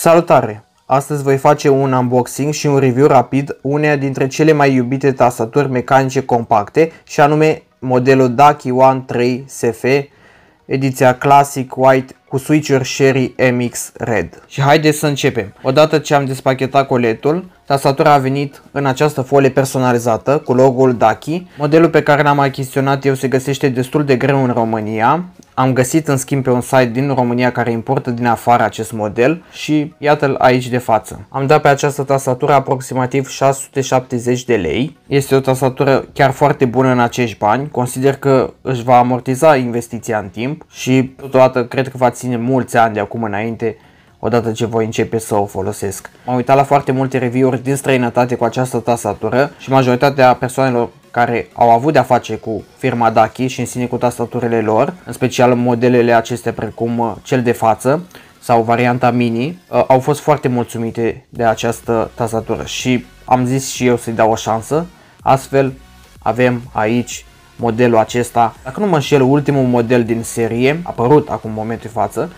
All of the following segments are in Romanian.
Salutare! Astăzi voi face un unboxing și un review rapid uneia dintre cele mai iubite tastaturi mecanice compacte, și anume modelul Ducky One 3 SF, ediția Classic White cu switcher Sherry MX Red. Și haideți să începem. Odată ce am despachetat coletul, tastatura a venit în această folie personalizată cu logo-ul Ducky. Modelul pe care l-am achiziționat eu se găsește destul de greu în România. Am găsit în schimb pe un site din România care importă din afară acest model și iată-l aici de față. Am dat pe această tastatură aproximativ 670 de lei. Este o tastatură chiar foarte bună în acești bani. Consider că își va amortiza investiția în timp și totodată cred că va ține mulți ani de acum înainte, odată ce voi începe să o folosesc. M-am uitat la foarte multe review-uri din străinătate cu această tastatură și majoritatea persoanelor care au avut de-a face cu firma Ducky și în sine cu tastaturile lor, în special modelele acestea precum cel de față sau varianta mini, au fost foarte mulțumite de această tastatură și am zis și eu să-i dau o șansă. Astfel avem aici modelul acesta, dacă nu mă înșel, ultimul model din serie, apărut acum în momentul de față,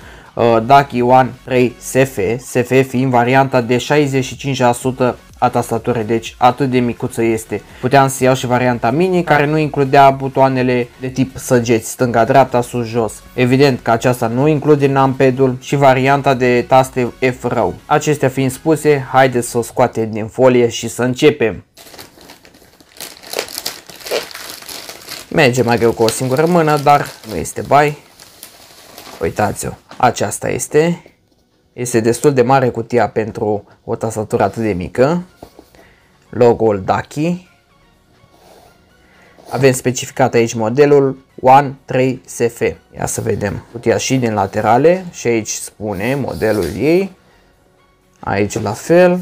Ducky One 3 SF fiind varianta de 65% a tastaturii, deci atât de micuță este. Puteam să iau și varianta mini, care nu includea butoanele de tip săgeți, stânga-dreapta, sus-jos. Evident că aceasta nu include numpad-ul și varianta de taste F-rău. Acestea fiind spuse, haideți să o scoatem din folie și să începem. Merge mai greu cu o singură mână, dar nu este bai. Uitați-o, aceasta este. Este destul de mare cutia pentru o tastatură atât de mică. Logo-ul Ducky. Avem specificat aici modelul One 3 SF. Ia să vedem cutia și din laterale și aici spune modelul ei. Aici la fel.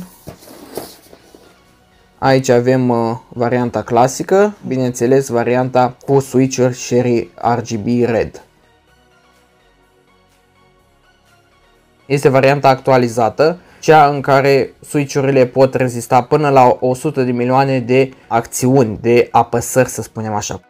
Aici avem varianta clasică, bineînțeles varianta cu switcher Sherry RGB Red. Este varianta actualizată, cea în care switchurile pot rezista până la 100 de milioane de acțiuni, de apăsări, să spunem așa.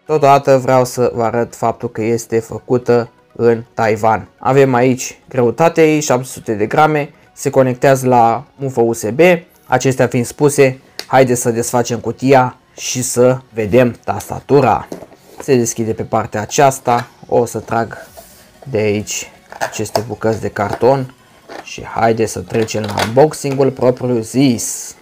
Totodată vreau să vă arăt faptul că este făcută în Taiwan. Avem aici greutatea ei, 700 de grame, se conectează la mufă USB. Acestea fiind spuse, haideți să desfacem cutia și să vedem tastatura. Se deschide pe partea aceasta, o să trag de aici aceste bucăți de carton și haideți să trecem la unboxing-ul propriu zis.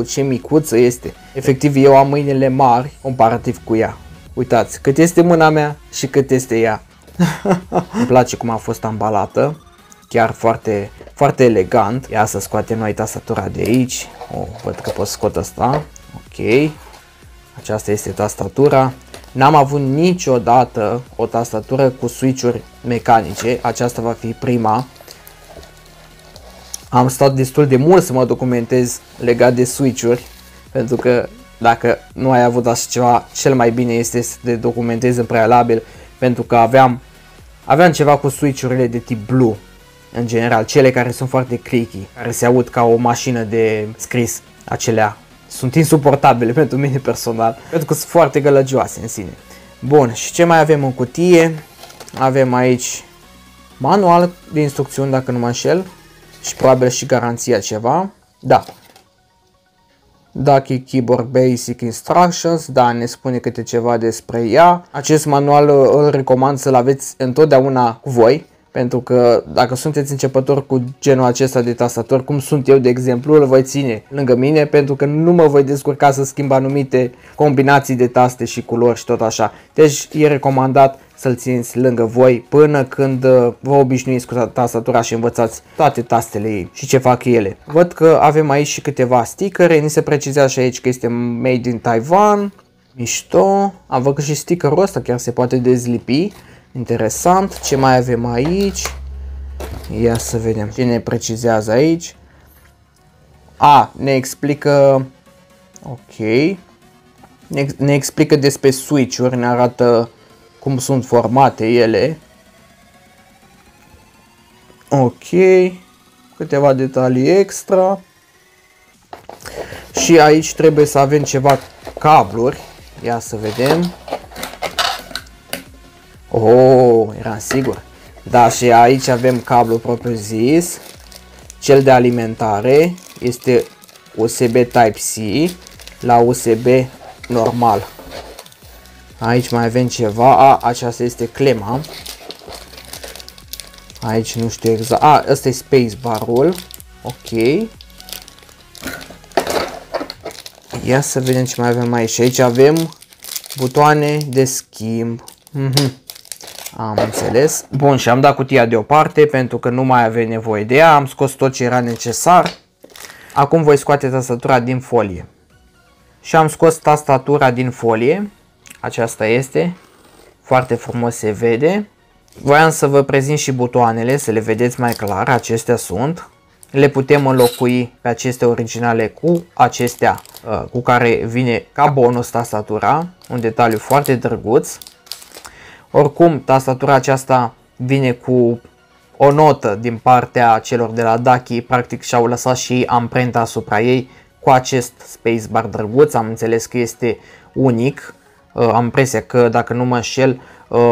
Ce micuță este! Efectiv, eu am mâinile mari comparativ cu ea. Uitați cât este mâna mea și cât este ea. Îmi place cum a fost ambalată, chiar foarte, foarte elegant. Ia să scoatem noi tastatura de aici. Văd că pot scot asta. Ok, aceasta este tastatura. N-am avut niciodată o tastatură cu switch-uri mecanice, aceasta va fi prima. Am stat destul de mult să mă documentez legat de switch-uri, pentru că dacă nu ai avut așa ceva, cel mai bine este să te documentezi în prealabil, pentru că aveam ceva cu switch-urile de tip Blue, în general, cele care sunt foarte clicky, care se aud ca o mașină de scris. Acelea sunt insuportabile pentru mine personal, pentru că sunt foarte gălăgioase în sine. Bun, și ce mai avem în cutie? Avem aici manual de instrucțiuni, dacă nu mă înșel, și probabil și garanția ceva. Da. Ducky Keyboard Basic Instructions, da, ne spune câte ceva despre ea. Acest manual îl recomand să-l aveți întotdeauna cu voi, pentru că dacă sunteți începători cu genul acesta de tastator, cum sunt eu de exemplu, îl voi ține lângă mine, pentru că nu mă voi descurca să schimb anumite combinații de taste și culori și tot așa. Deci e recomandat să-l țineți lângă voi până când vă obișnuiți cu tastatura și învățați toate tastele ei și ce fac ele. Văd că avem aici și câteva stickere, ni se precizează și aici că este made in Taiwan. Mișto. Am văzut și stickerul ăsta chiar se poate dezlipi. Interesant. Ce mai avem aici? Ia să vedem ce ne precizează aici. Ne explică... Ok. Ne explică despre switch-uri, ne arată cum sunt formate ele. Ok. Câteva detalii extra. Și aici trebuie să avem ceva cabluri. Ia să vedem. Oh, eram sigur. Da, și aici avem cablu propriu zis. Cel de alimentare este USB Type-C la USB normal. Aici mai avem ceva. Aceasta este clema. Aici nu știu exact. Ăsta e spacebar-ul. Ok. Ia să vedem ce mai avem aici. Aici avem butoane de schimb. Am înțeles. Bun, și am dat cutia deoparte pentru că nu mai avem nevoie de ea. Am scos tot ce era necesar. Acum voi scoate tastatura din folie. Și am scos tastatura din folie. Aceasta este. Foarte frumos se vede. Voiam să vă prezint și butoanele, să le vedeți mai clar. Acestea sunt. Le putem înlocui pe acestea originale cu acestea cu care vine ca bonus tastatura. Un detaliu foarte drăguț. Oricum, tastatura aceasta vine cu o notă din partea celor de la Daki. Practic și-au lăsat și ei amprenta asupra ei cu acest spacebar drăguț. Am înțeles că este unic. Am impresia că, dacă nu mă înșel,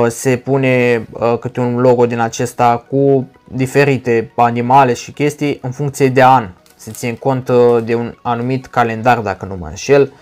se pune câte un logo din acesta cu diferite animale și chestii în funcție de an. Se ține cont de un anumit calendar, dacă nu mă înșel.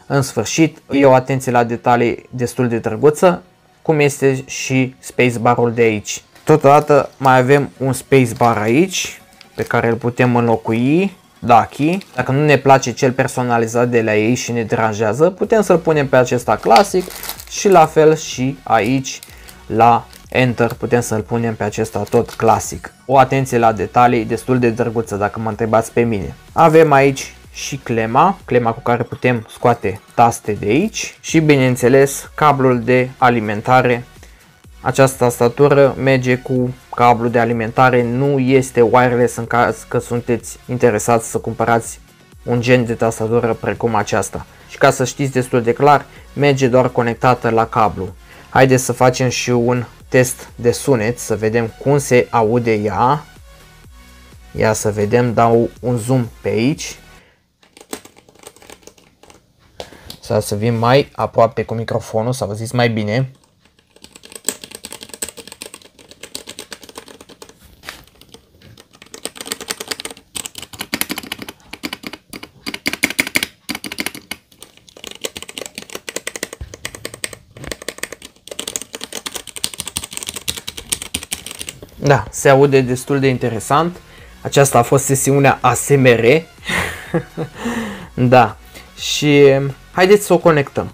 În sfârșit, e o atenție la detalii destul de drăguță, cum este și spacebar-ul de aici. Totodată mai avem un spacebar aici, pe care îl putem înlocui. Daki. Dacă nu ne place cel personalizat de la ei și ne deranjează, putem să-l punem pe acesta clasic și la fel și aici la Enter putem să-l punem pe acesta tot clasic. O atenție la detalii destul de drăguță, dacă mă întrebați pe mine. Avem aici și clema cu care putem scoate taste de aici și, bineînțeles, cablul de alimentare. Această tastatură merge cu cablu de alimentare, nu este wireless în caz că sunteți interesați să cumpărați un gen de tastatură precum aceasta. Și ca să știți destul de clar, merge doar conectată la cablu. Haideți să facem și un test de sunet, să vedem cum se aude ea. Ia să vedem, dau un zoom pe aici. Să vin mai aproape cu microfonul, să auziți mai bine. Da, se aude destul de interesant. Aceasta a fost sesiunea ASMR. Da. Și haideți să o conectăm.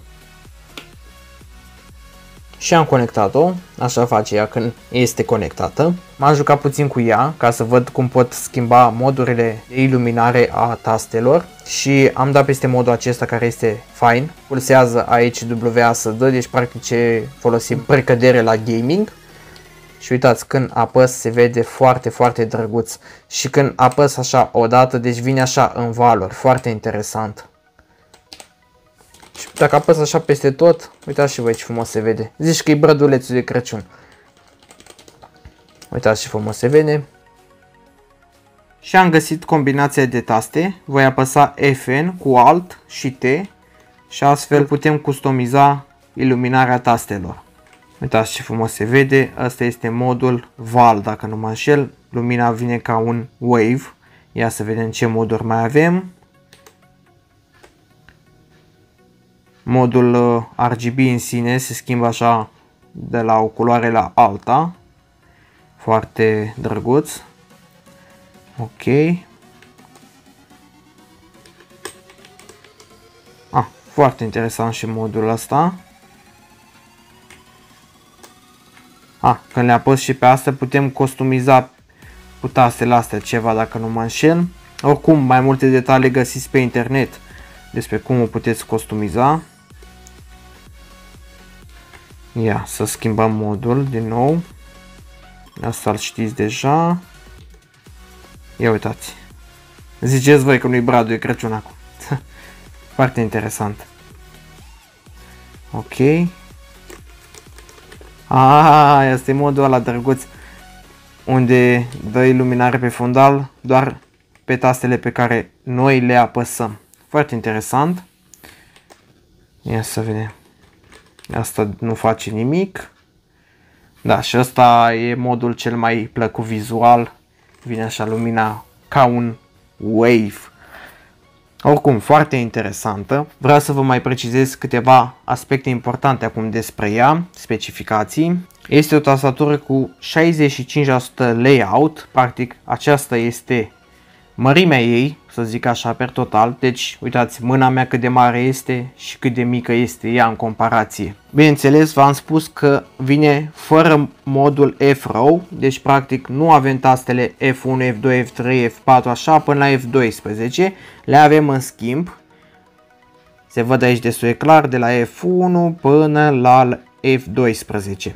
Și am conectat-o. Așa face ea când este conectată. M-am jucat puțin cu ea ca să văd cum pot schimba modurile de iluminare a tastelor. Și am dat peste modul acesta care este fain. Pulsează aici WASD, deci practic ce folosim precădere la gaming. Și uitați, când apăs se vede foarte, foarte drăguț. Și când apăs așa odată, deci vine așa în valori. Foarte interesant. Și dacă apăs așa peste tot, uitați și voi ce frumos se vede. Zici că e brădulețul de Crăciun. Uitați ce frumos se vede. Și am găsit combinația de taste. Voi apăsa FN cu Alt și T. Și astfel putem customiza iluminarea tastelor. Uitați ce frumos se vede. Asta este modul Val, dacă nu mă înșel. Lumina vine ca un wave. Ia să vedem ce moduri mai avem. Modul RGB în sine se schimbă așa de la o culoare la alta. Foarte drăguț. Ok. Foarte interesant și modul ăsta. Când le apăs și pe astea putem customiza cu tastele astea ceva, dacă nu mă înșel. Oricum, mai multe detalii găsiți pe internet despre cum o puteți customiza. Ia să schimbăm modul din nou. Asta îl știți deja. Ia uitați. Ziceți voi că nu-i bradul de Crăciun acum. Foarte interesant. Ok. Este modul ăla drăguț unde dă iluminare pe fundal doar pe tastele pe care noi le apăsăm. Foarte interesant. Ia să vedem. Asta nu face nimic. Da, și ăsta e modul cel mai plăcut vizual. Vine așa lumina ca un wave. Oricum, foarte interesantă. Vreau să vă mai precizez câteva aspecte importante acum despre ea, specificații. Este o tastatură cu 65% layout, practic aceasta este mărimea ei, să zic așa, per total. Deci, uitați, mâna mea cât de mare este și cât de mică este ea în comparație. Bineînțeles, v-am spus că vine fără modul F-Row, deci practic nu avem tastele F1, F2, F3, F4, așa până la F12. Le avem în schimb, se văd aici destul de clar, de la F1 până la F12.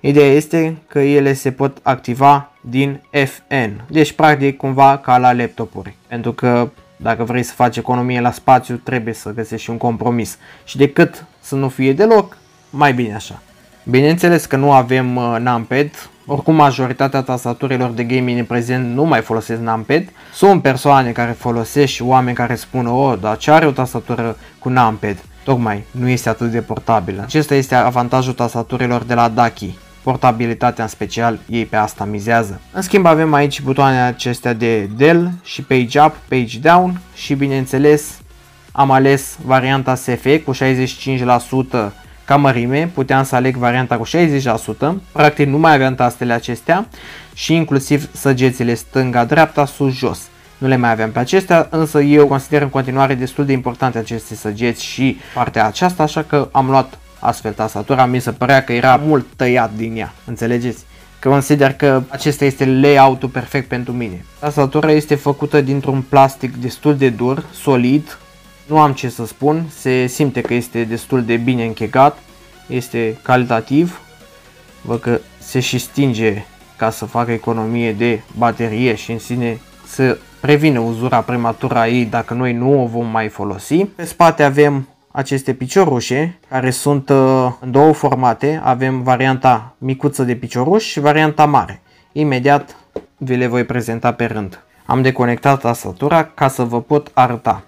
Ideea este că ele se pot activa din FN, deci practic cumva ca la laptopuri, pentru că dacă vrei să faci economie la spațiu trebuie să găsești și un compromis și decât să nu fie deloc, mai bine așa. Bineînțeles că nu avem numpad, oricum majoritatea tastaturilor de gaming în prezent nu mai folosesc numpad. Sunt persoane care folosesc și oameni care spun, oh, dar ce are o tastatură cu numpad? Tocmai, nu este atât de portabilă. Acesta este avantajul tastaturilor de la Daki. Portabilitatea în special, ei pe asta mizează. În schimb avem aici butoanele acestea de Dell și Page Up, Page Down și bineînțeles am ales varianta SF cu 65% ca mărime, puteam să aleg varianta cu 60%, practic nu mai aveam tastele acestea și inclusiv săgețile stânga-dreapta, sus-jos. Nu le mai aveam pe acestea, însă eu consider în continuare destul de importante aceste săgeți și partea aceasta, așa că am luat astfel tastatura. Mi se părea că era mult tăiat din ea, înțelegeți? Că consider că acesta este layout-ul perfect pentru mine. Tastatura este făcută dintr-un plastic destul de dur, solid, nu am ce să spun, se simte că este destul de bine închegat, este calitativ, văd că se și stinge ca să facă economie de baterie și în sine să prevină uzura prematură a ei dacă noi nu o vom mai folosi. Pe spate avem aceste piciorușe care sunt în două formate, avem varianta micuță de picioruș și varianta mare. Imediat vi le voi prezenta pe rând. Am deconectat tastatura ca să vă pot arăta.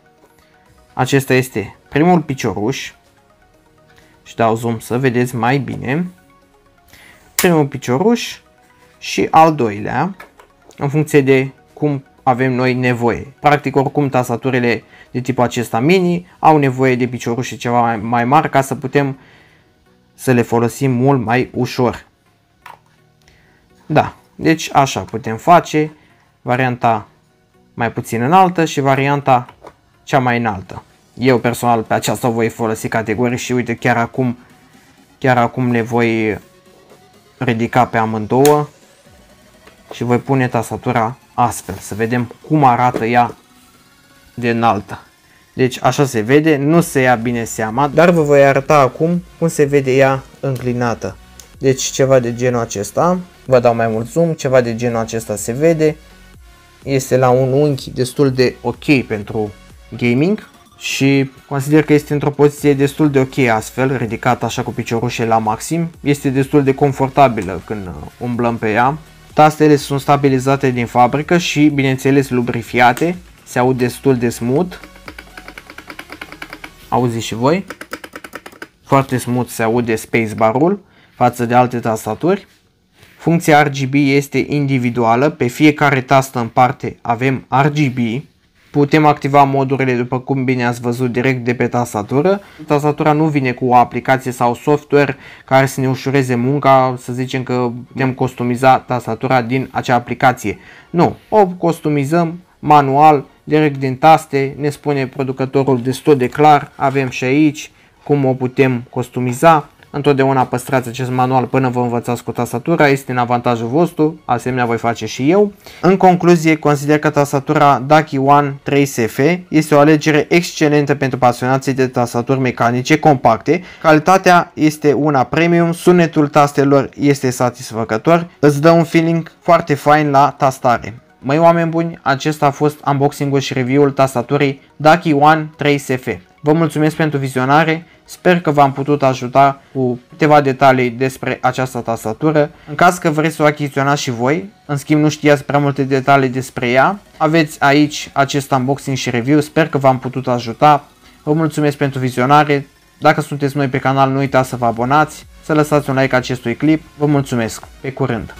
Acesta este primul picioruș și dau zoom să vedeți mai bine. Primul picioruș și al doilea, în funcție de cum avem noi nevoie. Practic oricum tastaturile de tipul acesta mini au nevoie de piciorușe ceva mai mari ca să putem să le folosim mult mai ușor. Da, deci așa putem face varianta mai puțin înaltă și varianta cea mai înaltă. Eu personal pe aceasta voi folosi categorii și uite chiar acum le voi ridica pe amândouă și voi pune tastatura astfel, să vedem cum arată ea de înaltă. Deci așa se vede, nu se ia bine seama, dar vă voi arăta acum cum se vede ea înclinată. Deci ceva de genul acesta, vă dau mai mult zoom, ceva de genul acesta se vede, este la un unghi destul de ok pentru gaming și consider că este într-o poziție destul de ok astfel, ridicată așa cu piciorușe la maxim, este destul de confortabilă când umblăm pe ea. Tastele sunt stabilizate din fabrică și bineînțeles lubrifiate, se aud destul de smooth. Auziți și voi? Foarte smooth se aude spacebar-ul față de alte tastaturi. Funcția RGB este individuală, pe fiecare tastă în parte avem RGB. Putem activa modurile după cum bine ați văzut direct de pe tastatură. Tastatura nu vine cu o aplicație sau software care să ne ușureze munca, să zicem că putem customiza tastatura din acea aplicație. Nu, o customizăm manual, direct din taste, ne spune producătorul destul de clar, avem și aici cum o putem customiza. Întotdeauna păstrați acest manual până vă învățați cu tastatura, este în avantajul vostru, asemenea voi face și eu. În concluzie, consider că tastatura Daki One 3 SF este o alegere excelentă pentru pasionații de tastaturi mecanice compacte. Calitatea este una premium, sunetul tastelor este satisfăcător, îți dă un feeling foarte fain la tastare. Măi oameni buni, acesta a fost unboxing-ul și review-ul tastaturii Daki One 3 SF. Vă mulțumesc pentru vizionare, sper că v-am putut ajuta cu câteva detalii despre această tastatură. În caz că vreți să o achiziționați și voi, în schimb nu știați prea multe detalii despre ea, aveți aici acest unboxing și review, sper că v-am putut ajuta. Vă mulțumesc pentru vizionare, dacă sunteți noi pe canal nu uitați să vă abonați, să lăsați un like acestui clip. Vă mulțumesc! Pe curând!